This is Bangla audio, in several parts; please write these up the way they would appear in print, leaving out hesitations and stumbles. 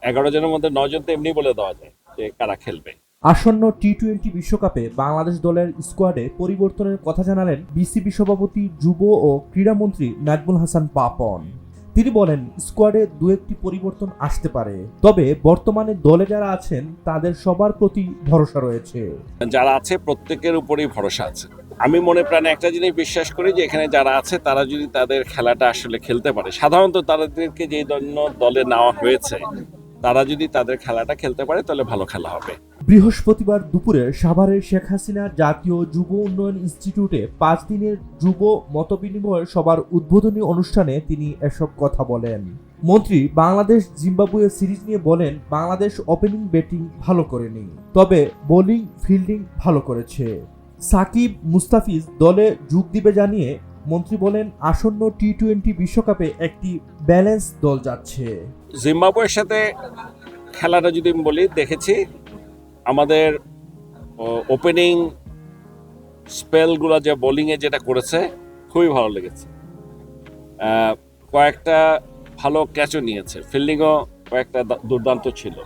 11 জনের মধ্যে 9 জন তো এমনি বলে দেওয়া যায় যে কারা খেলবে। আসন্ন টি-20 বিশ্বকাপে বাংলাদেশ দলের স্কোয়াডে পরিবর্তনের কথা জানালেন বিসিবি সভাপতি, যুব ও ক্রীড়ামন্ত্রী নাজমুল হাসান পাপন। তিনি বলেন, স্কোয়াডে দু একটি পরিবর্তন আসতে পারে, তবে বর্তমানে দলে যারা আছেন তাদের সবার প্রতি ভরসা রয়েছে। যারা আছে প্রত্যেকের উপরেই ভরসা আছে। আমি মনে প্রাণে একটা জিনিস বিশ্বাস করি যে এখানে যারা আছে তারা যদি তাদের খেলাটা আসলে খেলতে পারে, সাধারণত তাদেরকে যে জন্য দলে নেওয়া হয়েছে তারা যদি তাদের খেলাটা খেলতে পারে তাহলে ভালো খেলা হবে। বৃহস্পতিবার দুপুরে সাভারের শেখ হাসিনা জাতীয় যুব উন্নয়ন ইনস্টিটিউটে 5 দিনের যুব মতবিনিময় সভার উদ্বোধনী অনুষ্ঠানে তিনি এসব কথা বলেন। মন্ত্রী বাংলাদেশ জিম্বাবুয়ে সিরিজ নিয়ে বলেন, বাংলাদেশ ওপেনিং ব্যাটিং ভালো করেনি, তবে বোলিং ফিল্ডিং ভালো করেছে। সাকিব মুস্তাফিজ দলে যোগ দিবে জানিয়ে মন্ত্রী বলেন, আসন্ন টি-20 বিশ্বকাপে একটি ব্যালেন্স দল যাচ্ছে। জিম্বাবুয়ের সাথে খেলাটা যদি আমি বলি, দেখেছি আমাদের ওপেনিং স্পেলগুলো যে বোলিংয়ে যেটা করেছে খুবই ভালো লেগেছে। কয়েকটা ভালো ক্যাচও নিয়েছে, ফিল্ডিংও কয়েকটা দুর্দান্ত ছিল।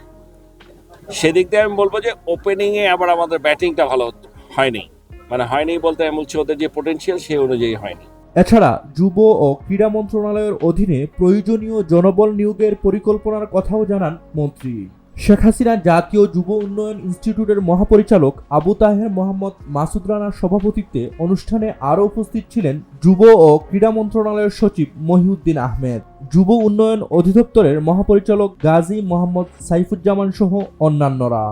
সেদিক দিয়ে আমি বলবো যে ওপেনিংয়ে আবার আমাদের ব্যাটিংটা ভালো হয়নি, মানে হয়নি বলতে আমি বলছি ওদের যে পোটেনশিয়াল সেই অনুযায়ী হয়নি। এছাড়া যুব ও ক্রীড়া মন্ত্রণালয়ের অধীনে প্রয়োজনীয় জনবল নিয়োগের পরিকল্পনার কথাও জানান মন্ত্রী। শেখ হাসিনা জাতীয় যুব উন্নয়ন ইনস্টিটিউটের মহাপরিচালক আবু তাহের মোহাম্মদ মাসুদ রানার সভাপতিত্বে অনুষ্ঠানে আরও উপস্থিত ছিলেন যুব ও ক্রীড়া মন্ত্রণালয়ের সচিব মহিউদ্দিন আহমেদ, যুব উন্নয়ন অধিদপ্তরের মহাপরিচালক গাজী মোহাম্মদ সাইফুজ্জামান সহ অন্যান্যরা।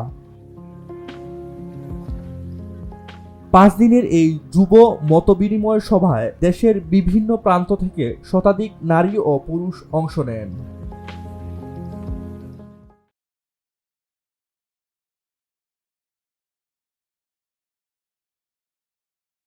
5 দিনের এই যুব মতবিনিময় সভায় দেশের বিভিন্ন প্রান্ত থেকে শতাধিক নারী ও পুরুষ অংশ নেন।